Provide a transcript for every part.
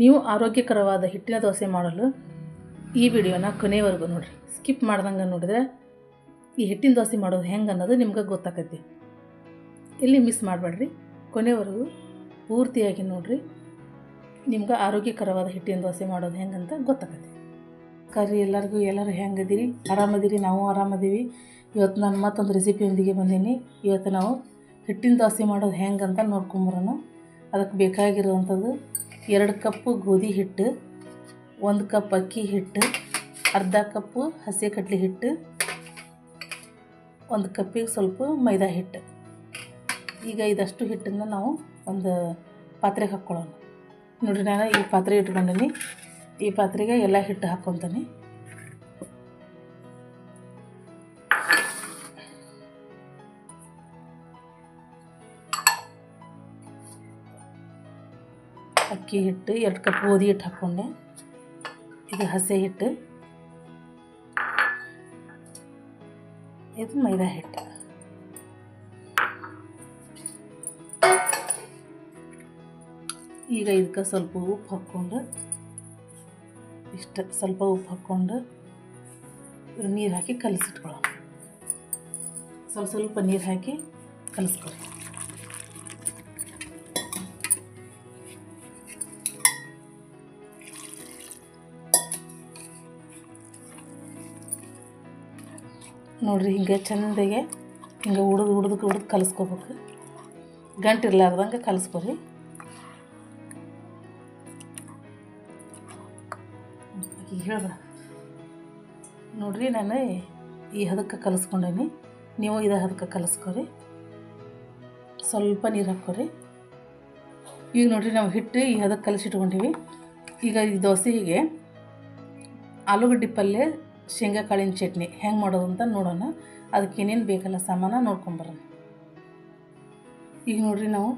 ನೀವು ಆರೋಗ್ಯಕರವಾದ ಹಿಟ್ಟಿನ ದೋಸೆ ಮಾಡಲು ಈ ವಿಡಿಯೋನ ಕೊನೆವರೆಗೂ ನೋಡಿರಿ. ಸ್ಕಿಪ್ ಮಾಡ್ದಂಗೆ ನೋಡಿದ್ರೆ ಈ ಹಿಟ್ಟಿನ ದೋಸೆ ಮಾಡೋದು ಹೆಂಗೆ ಅನ್ನೋದು ನಿಮ್ಗೆ ಗೊತ್ತಾಕೈತಿ. ಇಲ್ಲಿ ಮಿಸ್ ಮಾಡಬೇಡ್ರಿ, ಕೊನೆವರೆಗೂ ಪೂರ್ತಿಯಾಗಿ ನೋಡಿರಿ. ನಿಮ್ಗೆ ಆರೋಗ್ಯಕರವಾದ ಹಿಟ್ಟಿನ ದೋಸೆ ಮಾಡೋದು ಹೆಂಗಂತ ಗೊತ್ತಾಕೈತಿ. ಕರ್ರಿ ಎಲ್ಲರೂ ಹೆಂಗದಿರಿ? ಆರಾಮದಿರಿ? ನಾವು ಆರಾಮದೀವಿ. ಇವತ್ತು ನಾನು ಮತ್ತೊಂದು ರೆಸಿಪಿಯೊಂದಿಗೆ ಬಂದೀನಿ. ಇವತ್ತು ನಾವು ಹಿಟ್ಟಿನ ದೋಸೆ ಮಾಡೋದು ಹೆಂಗಂತ ನೋಡ್ಕೊಂಬರೋಣ. ಅದಕ್ಕೆ ಬೇಕಾಗಿರುವಂಥದ್ದು 2 ಕಪ್ಪು ಗೋಧಿ ಹಿಟ್ಟು, 1 ಕಪ್ ಅಕ್ಕಿ ಹಿಟ್ಟು, ಅರ್ಧ ಕಪ್ಪು ಹಸಿ ಕಡಲೆ ಹಿಟ್ಟು, 1 ಕಪ್ಪಿಗೆ ಸ್ವಲ್ಪ ಮೈದಾ ಹಿಟ್ಟು. ಈಗ ಇದಷ್ಟು ಹಿಟ್ಟನ್ನು ನಾವು ಒಂದು ಪಾತ್ರೆಗೆ ಹಾಕ್ಕೊಳ್ಳೋಣ. ನೋಡಿರಿ, ನಾನು ಈ ಪಾತ್ರೆ ಇಟ್ಕೊಂಡೀನಿ. ಈ ಪಾತ್ರೆಗೆ ಎಲ್ಲ ಹಿಟ್ಟು ಹಾಕ್ಕೊತೀನಿ. ಅಕ್ಕಿ ಹಿಟ್ಟು 2 ಕಪ್ ಗೋಧಿ ಹಿಟ್ಟು ಹಾಕ್ಕೊಂಡೆ. ಇದು ಹಸಿ ಹಿಟ್ಟು, ಇದು ಮೈದಾ ಹಿಟ್ಟು. ಈಗ ಇದಕ್ಕೆ ಸ್ವಲ್ಪ ಉಪ್ಪು ಹಾಕ್ಕೊಂಡು, ಸ್ವಲ್ಪ ಉಪ್ಪು ಹಾಕ್ಕೊಂಡು ನೀರು ಹಾಕಿ ಕಲಸಿಟ್ಕೊಳ್ಳೋಣ. ಸ್ವಲ್ಪ ನೀರು ಹಾಕಿ ಕಲಿಸ್ಕೊಳ್ಳಿ. ನೋಡಿರಿ, ಹಿಂಗೆ ಚೆಂದಾಗೆ ಹಿಂಗೆ ಉಡ್ದು ಕಲಿಸ್ಕೋಬೇಕು. ಗಂಟು ಇರ್ಲಾರ್ದಂಗೆ ಕಲಿಸ್ಕೊರಿ. ಹೇಳ್ದ ನೋಡಿರಿ, ನಾನು ಈ ಹದಕ್ಕೆ ಕಲಿಸ್ಕೊಂಡೇನಿ. ನೀವು ಇದೇ ಹದಕ್ಕೆ ಕಲಿಸ್ಕೊರಿ. ಸ್ವಲ್ಪ ನೀರು ಹಾಕ್ಕೊರಿ. ಈಗ ನೋಡಿರಿ, ನಾವು ಹಿಟ್ಟು ಈ ಹದಕ್ಕೆ ಕಲಿಸಿಟ್ಕೊಂಡಿವಿ. ಈಗ ಈ ದೋಸೆಗೆ ಆಲೂಗಡ್ಡೆ ಪಲ್ಯ, ಶೇಂಗಾ ಕಾಳಿನ ಚಟ್ನಿ ಹೆಂಗೆ ಮಾಡೋದು ಅಂತ ನೋಡೋಣ. ಅದಕ್ಕೆ ಏನೇನು ಬೇಕಲ್ಲ ಸಾಮಾನು ನೋಡ್ಕೊಂಬರೋಣ. ಈಗ ನೋಡಿರಿ, ನಾವು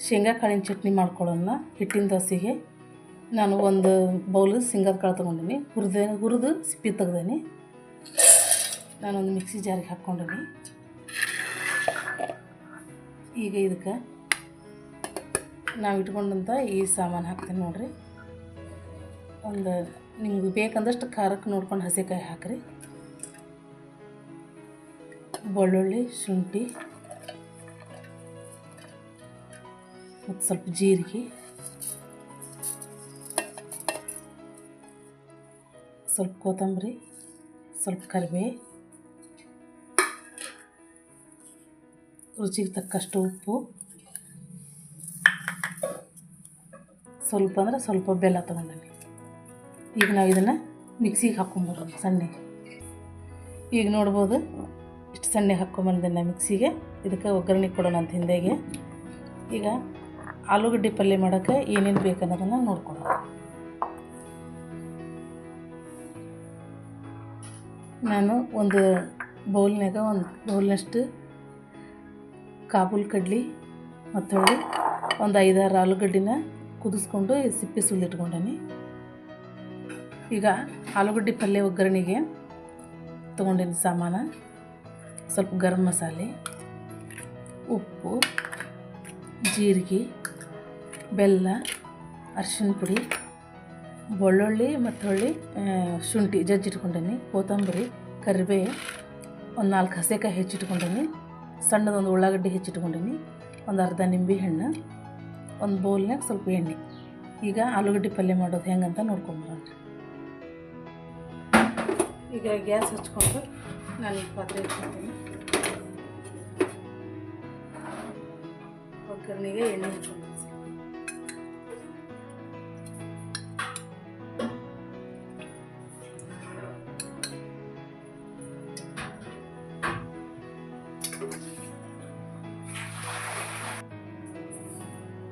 ಶೇಂಗಾ ಕಾಳಿನ ಚಟ್ನಿ ಮಾಡ್ಕೊಳ್ಳೋಣ. ಹಿಟ್ಟಿನ ದೋಸೆಗೆ ನಾನು 1 ಬೌಲ್ ಶೇಂಗಾದ ಕಾಳು ತೊಗೊಂಡಿನಿ. ಹುರಿದು ಸಿಪ್ಪೆ ತೆಗ್ದೇನಿ. ನಾನೊಂದು ಮಿಕ್ಸಿ ಜಾರಿಗೆ ಹಾಕ್ಕೊಂಡೀನಿ. ಈಗ ಇದಕ್ಕೆ ನಾವು ಇಟ್ಕೊಂಡಂಥ ಈ ಸಾಮಾನು ಹಾಕ್ತೀನಿ. ನೋಡಿರಿ, ನಿಮ್ಗೆ ಬೇಕಂದಷ್ಟು ಖಾರಕ್ಕೆ ನೋಡ್ಕೊಂಡು ಹಸಿಕಾಯಿ ಹಾಕಿರಿ. ಬೆಳ್ಳುಳ್ಳಿ, ಶುಂಠಿ ಮತ್ತು ಸ್ವಲ್ಪ ಜೀರಿಗೆ, ಸ್ವಲ್ಪ ಕೊತ್ತಂಬರಿ, ಸ್ವಲ್ಪ ಕರಿಬೇವು, ರುಚಿಗೆ ತಕ್ಕಷ್ಟು ಉಪ್ಪು, ಸ್ವಲ್ಪ ಬೆಲ್ಲ ತೊಗೊಂಡಿನಿ. ಈಗ ನಾವು ಇದನ್ನು ಮಿಕ್ಸಿಗೆ ಹಾಕ್ಕೊಂಬರೋಣ ಸಣ್ಣಗೆ. ಈಗ ನೋಡ್ಬೋದು, ಇಷ್ಟು ಸಣ್ಣಗೆ ಹಾಕ್ಕೊಂಬಂದಿನಿ ಮಿಕ್ಸಿಗೆ. ಇದಕ್ಕೆ ಒಗ್ಗರಣೆ ಕೊಡೋಣ ಅಂತ ಹಿಂದೆಗೆ. ಈಗ ಆಲೂಗಡ್ಡೆ ಪಲ್ಯ ಮಾಡೋಕ್ಕೆ ಏನೇನು ಬೇಕು ಅನ್ನೋದನ್ನು ನೋಡ್ಕೊಳ್ಳೋಣ. ನಾನು ಒಂದು ಬೌಲ್ನಷ್ಟು ಕಾಬೂಲ್ ಕಡ್ಲಿ ಮತ್ತು ಒಂದು 5-6 ಆಲೂಗಡ್ಡಿನ ಕುದಿಸ್ಕೊಂಡು ಸಿಪ್ಪೆ ಸುಲಿದಿಟ್ಕೊಂಡೀನಿ. ಈಗ ಆಲೂಗಡ್ಡೆ ಪಲ್ಯ ಒಗ್ಗರಣೆಗೆ ತೊಗೊಂಡಿನ ಸಾಮಾನು ಸ್ವಲ್ಪ ಗರಂ ಮಸಾಲೆ, ಉಪ್ಪು, ಜೀರಿಗೆ, ಬೆಲ್ಲ, ಅರಿಶಿನ ಪುಡಿ, ಬೆಳ್ಳುಳ್ಳಿ ಮತ್ತು ಶುಂಠಿ ಜಜ್ಜಿಟ್ಕೊಂಡೀನಿ, ಕೊತ್ತಂಬರಿ, ಕರಿಬೇವು, ಒಂದು 4 ಹಸಿಕಾಯಿ ಹೆಚ್ಚಿಟ್ಕೊಂಡೀನಿ, ಸಣ್ಣದೊಂದು ಉಳ್ಳಾಗಡ್ಡಿ ಹೆಚ್ಚಿಟ್ಕೊಂಡೀನಿ, ಒಂದು ಅರ್ಧ ನಿಂಬೆ ಹಣ್ಣು, ಒಂದು ಬೌಲ್ನಾಗ ಸ್ವಲ್ಪ ಎಣ್ಣೆ. ಈಗ ಆಲೂಗಡ್ಡೆ ಪಲ್ಯ ಮಾಡೋದು ಹೆಂಗಂತ ನೋಡ್ಕೊಂಬರೋಣ. ಈಗ ಗ್ಯಾಸ್ ಹಚ್ಕೊಂಡು ನಾನು ಈ ಪಾತ್ರೆ ಇಟ್ಕೊತೀನಿ. ಒಗ್ಗರಣೆಗೆ ಎಣ್ಣೆ ಹಚ್ಕೊಂಡು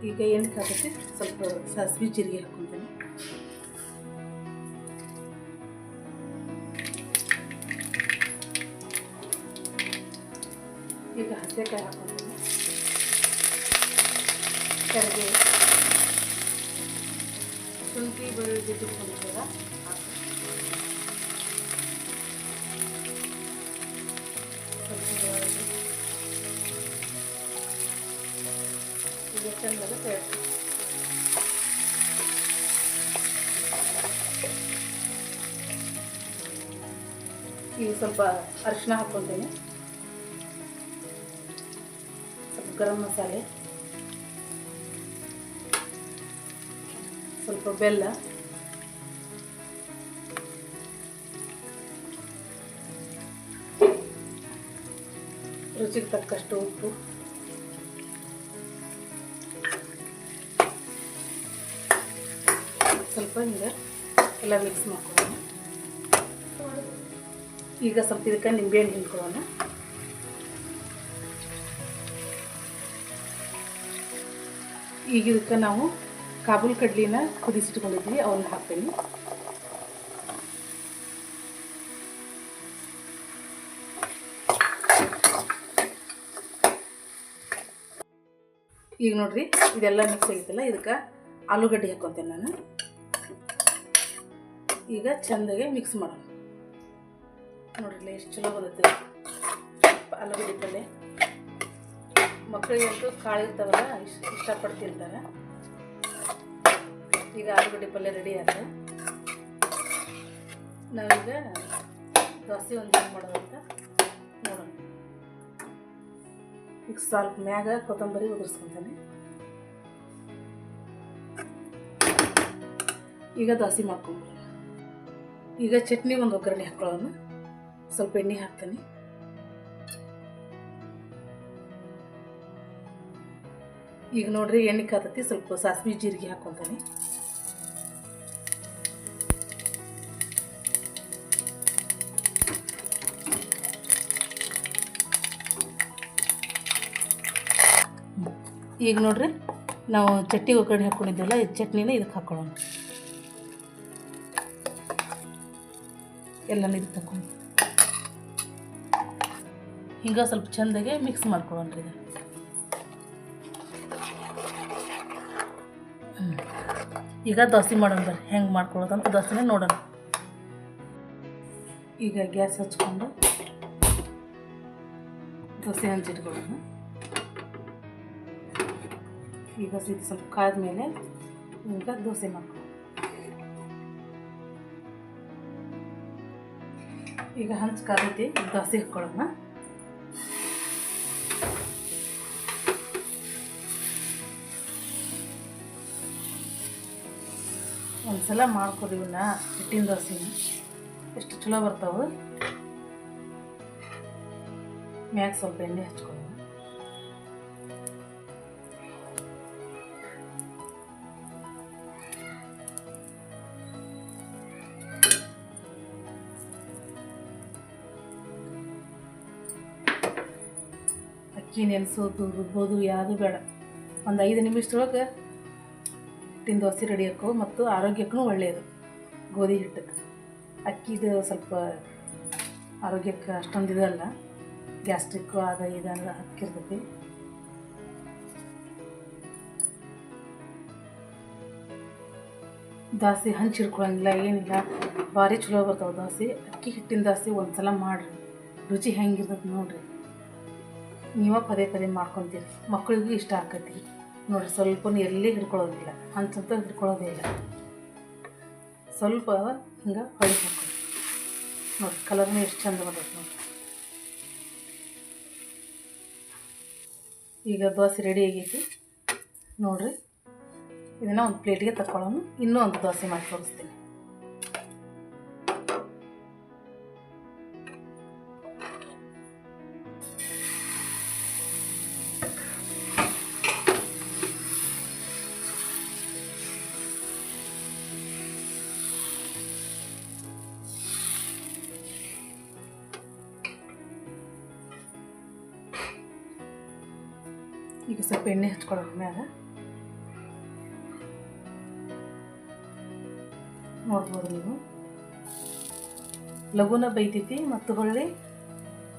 ಈಗ ಎಣ್ಣೆ ಕಾಗುತ್ತೆ. ಸ್ವಲ್ಪ ಸಾಸಿವೆ ಜೀರಿಗೆ ಹಾಕ್ಕೊತೀನಿ. ಈಗ ಹಸಿಕಾಯಿ ಹಾಕ್ಕೊತೀನಿ. ಕರಿಬೇವು, ಶುಂಠಿ, ಬೆಳ್ಳುಳ್ಳಿ ಜಜ್ಜಿಟ್ಕೊಂಡಿದ್ದೀರ ಈಗ ಚೆಂದಾಗ ಈಗ ಸ್ವಲ್ಪ ಅರಿಶಿನ ಹಾಕ್ಕೊತೀನಿ, ಸ್ವಲ್ಪ ಗರಂ ಮಸಾಲೆ, ಸ್ವಲ್ಪ ಬೆಲ್ಲ, ರುಚಿಗೆ ತಕ್ಕಷ್ಟು ಉಪ್ಪು, ಸ್ವಲ್ಪ ಹಿಂಗೆ ಎಲ್ಲ ಮಿಕ್ಸ್ ಮಾಡ್ಕೊಳ್ಳೋಣ. ಈಗ ಸ್ವಲ್ಪ ಇದಕ್ಕೆ ನಿಂಬೆಹಣ್ಣು ಹಿಂಡ್ಕೊಳ್ಳೋಣ. ಈಗ ಇದಕ್ಕೆ ನಾವು ಕಾಬೂಲ್ ಕಡ್ಲಿನ ಕುದಿಸಿಟ್ಕೊಂಡಿದ್ವಿ, ಅವನ್ನ ಹಾಕ್ತೀನಿ. ಈಗ ನೋಡ್ರಿ ಇದೆಲ್ಲ ಮಿಕ್ಸ್ ಆಗಿತ್ತಲ್ಲ, ಇದಕ್ಕೆ ಆಲೂಗಡ್ಡೆ ಹಾಕ್ಕೊತೇನೆ ನಾನು. ಈಗ ಚೆಂದಾಗೆ ಮಿಕ್ಸ್ ಮಾಡೋಣ. ನೋಡ್ರಿ ಎಷ್ಟು ಚಲೋ ಬರುತ್ತೆ ಆಲೂಗಡ್ಡೆ ಪಲ್ಯ. ಮಕ್ಕಳಿಗಂತೂ ಕಾಳು ಇರ್ತಾವಲ್ಲ ಇಷ್ಟಪಟ್ಟು ತಿಂತಾರೆ. ಈಗ ಆಲೂಗಡ್ಡೆ ಪಲ್ಯ ರೆಡಿ ಆಯ್ತು. ನಾವೀಗ ದೋಸೆ ಒಂದು ಏನು ಮಾಡೋದು ಅಂತ ನೋಡೋಣ. ಈಗ ಸ್ವಲ್ಪ ಮ್ಯಾಗ ಕೊತ್ತಂಬರಿ ಉದುರಿಸ್ಕೊತಾನೆ. ಈಗ ದೋಸೆ ಮಾಡ್ಕೊಂಡ್ಬಿಡೋಣ. ಈಗ ಚಟ್ನಿ ಒಂದು ಒಗ್ಗರಣೆ ಹಾಕೊಳ್ಳೋಣ. ಸ್ವಲ್ಪ ಎಣ್ಣೆ ಹಾಕ್ತಾನೆ. ಈಗ ನೋಡ್ರಿ ಎಣ್ಣೆ ಕಾತತಿ, ಸ್ವಲ್ಪ ಸಾಸಿವೆ ಜೀರಿಗೆ ಹಾಕ್ಕೊತಾನೆ. ಈಗ ನೋಡ್ರಿ ನಾವು ಚಟ್ನಿ ಒಗ್ಗರಣೆ ಹಾಕ್ಕೊಂಡಿದ್ವಲ್ಲ, ಇದು ಚಟ್ನಿನ ಇದಕ್ಕೆ ಹಾಕ್ಕೊಳ್ಳೋಣ. ಎಲ್ಲ ಇದಕ್ಕೆ ತಗೊಂಡು ಹಿಂಗೆ ಸ್ವಲ್ಪ ಚೆಂದಾಗೆ ಮಿಕ್ಸ್ ಮಾಡ್ಕೊಳ್ಳೋಣ. ಇದು ಈಗ ದೋಸೆ ಮಾಡೋಣ ಬರ್ರಿ, ಹೆಂಗೆ ಮಾಡ್ಕೊಳ್ಳೋದಂತ ದೋಸೆನೇ ನೋಡೋಣ. ಈಗ ಗ್ಯಾಸ್ ಹಚ್ಕೊಂಡು ದೋಸೆ ಹಂಚಿಟ್ಕೊಳ್ಳೋಣ. ಈಗ ಇದು ಸ್ವಲ್ಪ ಕಾದ ಮೇಲೆ ಈಗ ದೋಸೆ ಮಾಡ್ಕೊಳ್ಳೋಣ. ಈಗ ಹಂಚು ಕಾದೈತಿ, ದೋಸೆ ಹಾಕ್ಕೊಳ್ಳೋಣ. ಒಂದ್ಸಲ ಮಾಡ್ಕೊಡಿ ಇವನ್ನ, ಹಿಟ್ಟಿನ ದೋಸೆನ ಎಷ್ಟು ಚಲೋ ಬರ್ತಾವೆ. ಮ್ಯಾಗ ಸ್ವಲ್ಪ ಎಣ್ಣೆ ಹಚ್ಕೊಳ್ಳೋಣ. ಅಕ್ಕಿ ನೆನೆಸೋದು ರುಬ್ಬೋದು ಯಾವುದು ಬೇಡ. ಒಂದು 5 ನಿಮಿಷದೊಳಗೆ ಹಿಟ್ಟಿನ ದೋಸೆ ರೆಡಿ ಹಾಕೋ, ಮತ್ತು ಆರೋಗ್ಯಕ್ಕೂ ಒಳ್ಳೆಯದು. ಗೋಧಿ ಹಿಟ್ಟು, ಅಕ್ಕಿದು ಸ್ವಲ್ಪ ಆರೋಗ್ಯಕ್ಕೆ ಅಷ್ಟೊಂದು ಇದಲ್ಲ, ಗ್ಯಾಸ್ಟ್ರಿಕ್ಕು ಆದ ಇದೆಲ್ಲ ಹಾಕಿರ್ತೈತಿ. ದೋಸೆ ಹಂಚಿಡ್ಕೊಳಂಗಿಲ್ಲ, ಏನಿಲ್ಲ, ಭಾರಿ ಚಲೋ ಬರ್ತಾವೆ ದೋಸೆ. ಅಕ್ಕಿ ಹಿಟ್ಟಿನ ದೋಸೆ ಒಂದ್ಸಲ ಮಾಡಿರಿ, ರುಚಿ ಹೆಂಗಿರ್ತದೆ ನೋಡಿರಿ. ನೀವೇ ಪದೇ ಪದೇ ಮಾಡ್ಕೊತೀರಿ, ಮಕ್ಕಳಿಗೂ ಇಷ್ಟ ಆಕೈತಿ. ನೋಡಿರಿ ಸ್ವಲ್ಪ ಎಲ್ಲಿ ಹಿಡ್ಕೊಳ್ಳೋದಿಲ್ಲ, ಹಂಚಂತ ಹಿಡ್ಕೊಳ್ಳೋದೇ ಇಲ್ಲ. ಸ್ವಲ್ಪ ಹಿಂಗೆ ಹೊಳಿ ಹಾಕಿ ನೋಡಿ, ಕಲರ್ನೂ ಎಷ್ಟು ಚಂದ ಬರ್ತೈತೆ ನೋಡಿ. ಈಗ ದೋಸೆ ರೆಡಿ ಆಗೈತಿ ನೋಡಿರಿ. ಇದನ್ನು ಒಂದು ಪ್ಲೇಟಿಗೆ ತಗೊಳ್ಳೋಣ. ಇನ್ನೂ ಒಂದು ದೋಸೆ ಮಾಡಿ ತೋರಿಸ್ತೀನಿ. ಈಗ ಸ್ವಲ್ಪ ಎಣ್ಣೆ ಹಚ್ಕೊಳ್ಳೋಣ ಮ್ಯಾಗ. ನೋಡ್ಬೋದು ನೀವು, ಲಘುನ ಬೈತೈತಿ ಮತ್ತು ಹೊಳ್ಳಿ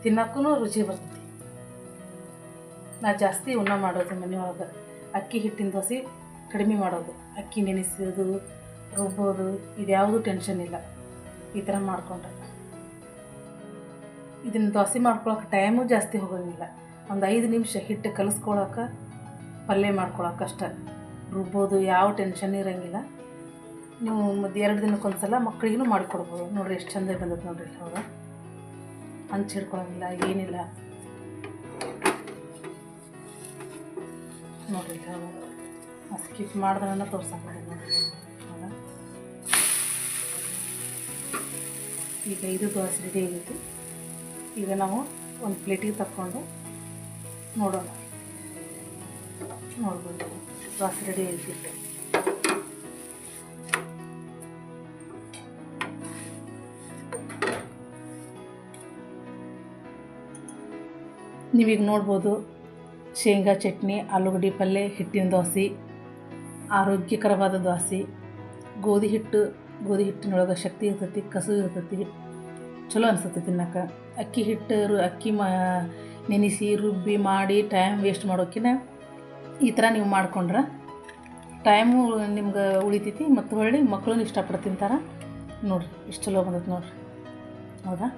ತಿನ್ನಕ್ಕೂ ರುಚಿ ಬರ್ತೈತಿ. ನಾ ಜಾಸ್ತಿ ಉಣ್ಣ ಮಾಡೋದು ಮನೆಯೊಳಗೆ ಅಕ್ಕಿ ಹಿಟ್ಟಿನ ದೋಸೆ ಕಡಿಮೆ ಮಾಡೋದು. ಅಕ್ಕಿ ನೆನೆಸೋದು, ರುಬ್ಬೋದು, ಇದ್ಯಾವುದು ಟೆನ್ಷನ್ ಇಲ್ಲ ಈ ಥರ ಮಾಡ್ಕೊಂಡ್ರೆ. ಇದನ್ನು ದೋಸೆ ಮಾಡ್ಕೊಳಕ್ಕೆ ಟೈಮು ಜಾಸ್ತಿ ಹೋಗೋಂಗಿಲ್ಲ. ಒಂದು 5 ನಿಮಿಷ ಹಿಟ್ಟು ಕಲಿಸ್ಕೊಳಕ್ಕೆ, ಪಲ್ಯ ಮಾಡ್ಕೊಳಕ್ಕೆ ಅಷ್ಟೆ. ರುಬ್ಬೋದು, ಯಾವ ಟೆನ್ಷನ್ ಇರೋಂಗಿಲ್ಲ. ನೀವು ಮತ್ತು 2 ದಿನಕ್ಕೊಂದ್ಸಲ ಮಕ್ಕಳಿಗೂ ಮಾಡಿಕೊಡ್ಬೋದು. ನೋಡಿರಿ ಎಷ್ಟು ಚಂದ ಬಂದದ್ದು ನೋಡಿರಿ. ಹೌದಾ? ಹಂಚು ಹಿಡ್ಕೊಳ್ಳೋದಿಲ್ಲ, ಏನಿಲ್ಲ ನೋಡಿರಿ. ಸ್ಕಿಪ್ ಮಾಡ್ದನ್ನ ತೋರ್ಸಕ್ಕೆ ನೋಡಿರಿ. ಹೌದಾ, ಈಗ ಇದು ದೋಸೆ ರೆಡಿ ಆಗೈತಿ. ಈಗ ನಾವು ಒಂದು ಪ್ಲೇಟಿಗೆ ತಕ್ಕೊಂಡು ನೋಡೋಣ. ನೋಡ್ಬೋದು ದೋಸೆ ರೆಡಿ ಆಗೈತಿ. ನೀವೀಗ ನೋಡ್ಬೋದು ಶೇಂಗಾ ಚಟ್ನಿ, ಆಲೂಗಡ್ಡೆ ಪಲ್ಯ, ಹಿಟ್ಟಿನ ದೋಸೆ, ಆರೋಗ್ಯಕರವಾದ ದೋಸೆ. ಗೋಧಿ ಹಿಟ್ಟಿನೊಳಗೆ ಶಕ್ತಿ ಇರ್ತೈತಿ, ಕಸು ಇರ್ತೈತಿ, ಚಲೋ ಅನಿಸ್ತೈತಿ ತಿನ್ನಕ್ಕೆ. ಅಕ್ಕಿ ನೆನೆಸಿ ರುಬ್ಬಿ ಮಾಡಿ ಟೈಮ್ ವೇಸ್ಟ್ ಮಾಡೋಕ್ಕಿಂತ ಈ ಥರ ನೀವು ಮಾಡ್ಕೊಂಡ್ರೆ ಟೈಮು ನಿಮ್ಗೆ ಉಳಿತೈತಿ ಮತ್ತು ಹೊಳ್ಳಿ ಮಕ್ಕಳು ಇಷ್ಟಪಟ್ಟು ತಿಂತಾರೆ. ನೋಡಿರಿ ಎಷ್ಟು ಚಲೋ ಬಂದೈತೆ ನೋಡಿರಿ. ಹೌದಾ,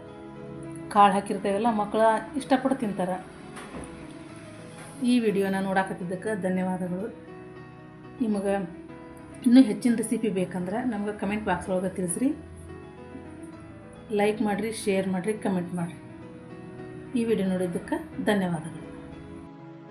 ಕಾಳು ಹಾಕಿರ್ತೇವಲ್ಲ, ಮಕ್ಕಳು ಇಷ್ಟಪಟ್ಟು ತಿಂತಾರೆ. ಈ ವಿಡಿಯೋನ ನೋಡಾಕತ್ತಿದ್ದಕ್ಕೆ ಧನ್ಯವಾದಗಳು. ನಿಮಗೆ ಇನ್ನೂ ಹೆಚ್ಚಿನ ರೆಸಿಪಿ ಬೇಕಂದ್ರೆ ನಮ್ಗೆ ಕಮೆಂಟ್ ಬಾಕ್ಸ್ ಒಳಗೆ ತಿಳಿಸ್ರಿ. ಲೈಕ್ ಮಾಡಿರಿ, ಶೇರ್ ಮಾಡಿರಿ, ಕಮೆಂಟ್ ಮಾಡಿರಿ. ಈ ವಿಡಿಯೋ ನೋಡಿದ್ದಕ್ಕೆ ಧನ್ಯವಾದಗಳು.